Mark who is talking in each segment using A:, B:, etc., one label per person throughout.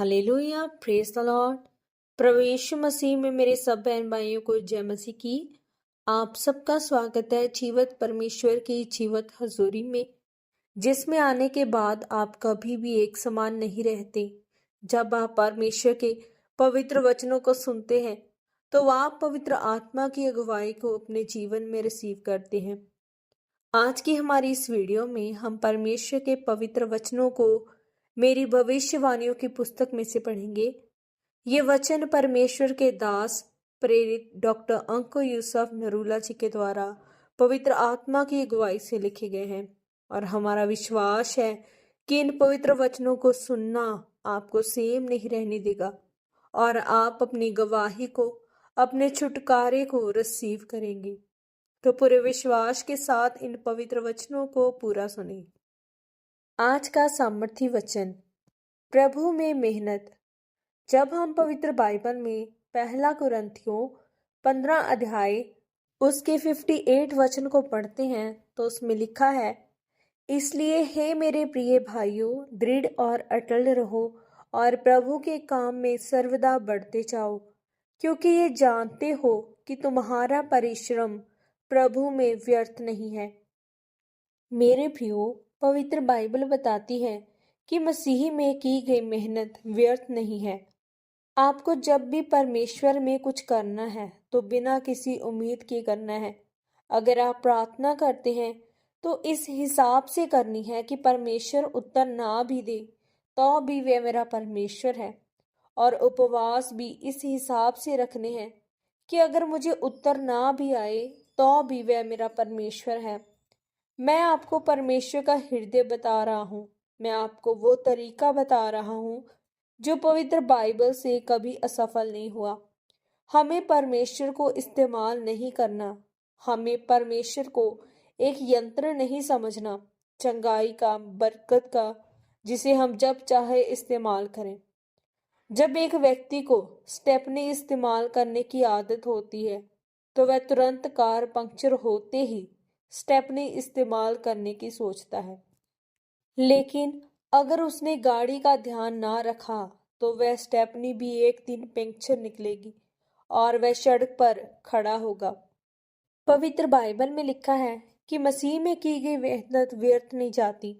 A: Hallelujah, praise the lord. प्रभु यीशु मसीह में मेरे सब बहन भाइयों को जय मसीह की। आप सबका स्वागत है जीवत परमेश्वर की जीवत हजूरी में, जिसमें आने के बाद आप कभी भी एक समान नहीं रहते। जब आप परमेश्वर के पवित्र वचनों को सुनते हैं तो आप पवित्र आत्मा की अगुवाई को अपने जीवन में रिसीव करते हैं। आज की हमारी इस वीडियो में हम परमेश्वर के पवित्र वचनों को मेरी भविष्यवाणियों की पुस्तक में से पढ़ेंगे। ये वचन परमेश्वर के दास प्रेरित डॉक्टर अंको यूसुफ नरूला जी के द्वारा पवित्र आत्मा की अगुवाई से लिखे गए हैं और हमारा विश्वास है कि इन पवित्र वचनों को सुनना आपको सेम नहीं रहने देगा और आप अपनी गवाही को, अपने छुटकारे को रिसीव करेंगे। तो पूरे विश्वास के साथ इन पवित्र वचनों को पूरा सुने। आज का सामर्थी वचन, प्रभु में मेहनत। जब हम पवित्र बाइबल में पहला कुरिन्थियों 15 अध्याय उसके 58 वचन को पढ़ते हैं तो उसमें लिखा है, इसलिए हे मेरे प्रिय भाइयों, दृढ़ और अटल रहो और प्रभु के काम में सर्वदा बढ़ते जाओ, क्योंकि ये जानते हो कि तुम्हारा परिश्रम प्रभु में व्यर्थ नहीं है। मेरे प्रियो, पवित्र बाइबल बताती है कि मसीह में की गई मेहनत व्यर्थ नहीं है। आपको जब भी परमेश्वर में कुछ करना है तो बिना किसी उम्मीद के करना है। अगर आप प्रार्थना करते हैं तो इस हिसाब से करनी है कि परमेश्वर उत्तर ना भी दे तो भी वह मेरा परमेश्वर है, और उपवास भी इस हिसाब से रखने हैं कि अगर मुझे उत्तर ना भी आए तो भी वह मेरा परमेश्वर है। मैं आपको परमेश्वर का हृदय बता रहा हूँ। मैं आपको वो तरीका बता रहा हूँ जो पवित्र बाइबल से कभी असफल नहीं हुआ। हमें परमेश्वर को इस्तेमाल नहीं करना। हमें परमेश्वर को एक यंत्र नहीं समझना, चंगाई का, बरकत का, जिसे हम जब चाहे इस्तेमाल करें। जब एक व्यक्ति को स्टेपनी इस्तेमाल करने की आदत होती है तो वह तुरंत कार पंक्चर होते ही स्टेपनी इस्तेमाल करने की सोचता है, लेकिन अगर उसने गाड़ी का ध्यान ना रखा तो वह स्टेपनी भी एक दिन पंक्चर निकलेगी और वह सड़क पर खड़ा होगा। पवित्र बाइबल में लिखा है कि मसीह में की गई मेहनत व्यर्थ नहीं जाती।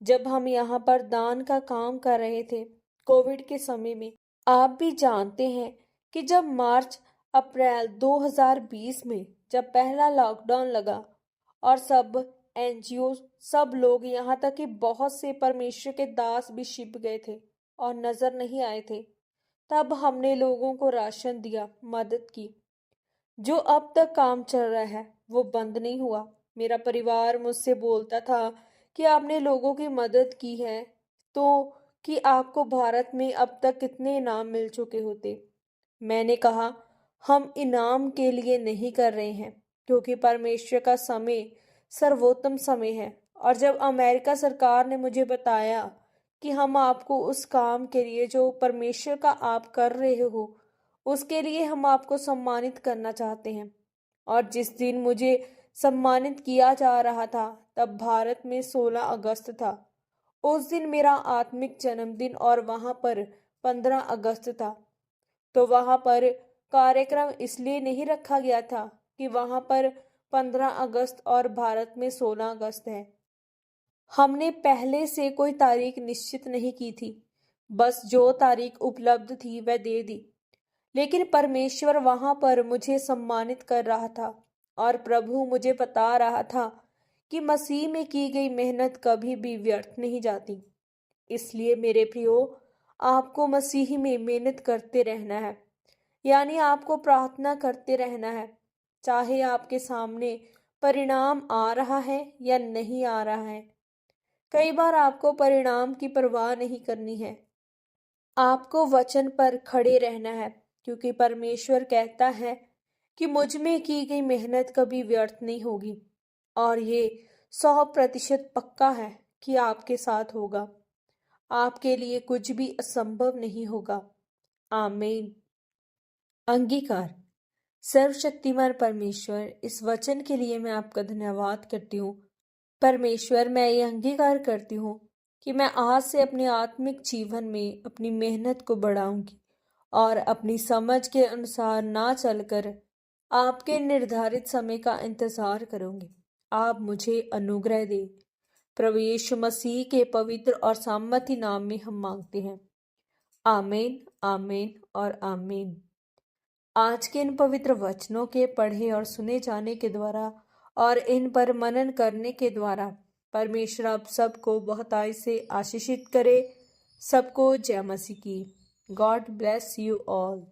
A: जब हम यहाँ पर दान का काम कर रहे थे कोविड के समय में, आप भी जानते हैं कि जब मार्च अप्रैल 2020 में जब पहला लॉकडाउन लगा और सब एनजीओ, सब लोग, यहाँ तक कि बहुत से परमेश्वर के दास भी छिप गए थे और नजर नहीं आए थे, तब हमने लोगों को राशन दिया, मदद की। जो अब तक काम चल रहा है वो बंद नहीं हुआ। मेरा परिवार मुझसे बोलता था कि आपने लोगों की मदद की है तो कि आपको भारत में अब तक कितने इनाम मिल चुके होते। मैंने कहा, हम इनाम के लिए नहीं कर रहे हैं, क्योंकि परमेश्वर का समय सर्वोत्तम समय है। और जब अमेरिका सरकार ने मुझे बताया कि हम आपको उस काम के लिए जो परमेश्वर का आप कर रहे हो उसके लिए हम आपको सम्मानित करना चाहते हैं, और जिस दिन मुझे सम्मानित किया जा रहा था तब भारत में 16 अगस्त था। उस दिन मेरा आत्मिक जन्मदिन और वहां पर 15 अगस्त था। तो वहां पर कार्यक्रम इसलिए नहीं रखा गया था कि वहां पर 15 अगस्त और भारत में 16 अगस्त है। हमने पहले से कोई तारीख निश्चित नहीं की थी, बस जो तारीख उपलब्ध थी वह दे दी। लेकिन परमेश्वर वहां पर मुझे सम्मानित कर रहा था और प्रभु मुझे बता रहा था कि मसीह में की गई मेहनत कभी भी व्यर्थ नहीं जाती। इसलिए मेरे प्रियो, आपको मसीह में मेहनत करते रहना है, यानी आपको प्रार्थना करते रहना है, चाहे आपके सामने परिणाम आ रहा है या नहीं आ रहा है। कई बार आपको परिणाम की परवाह नहीं करनी है, आपको वचन पर खड़े रहना है, क्योंकि परमेश्वर कहता है कि मुझ में की गई मेहनत कभी व्यर्थ नहीं होगी, और ये 100% पक्का है कि आपके साथ होगा। आपके लिए कुछ भी असंभव नहीं होगा। आमीन। अंगीकार। सर्वशक्तिमान परमेश्वर, इस वचन के लिए मैं आपका धन्यवाद करती हूँ। परमेश्वर, मैं ये अंगीकार करती हूँ कि मैं आज से अपने आत्मिक जीवन में अपनी मेहनत को बढ़ाऊंगी और अपनी समझ के अनुसार ना चलकर आपके निर्धारित समय का इंतजार करूंगी। आप मुझे अनुग्रह दें। प्रभु यीशु मसीह के पवित्र और सामर्थी नाम में हम मांगते हैं। आमीन, आमीन और आमीन। आज के इन पवित्र वचनों के पढ़े और सुने जाने के द्वारा और इन पर मनन करने के द्वारा परमेश्वर आप सबको बहुतायत से आशीषित करे। सबको जय मसीह की। God bless you all.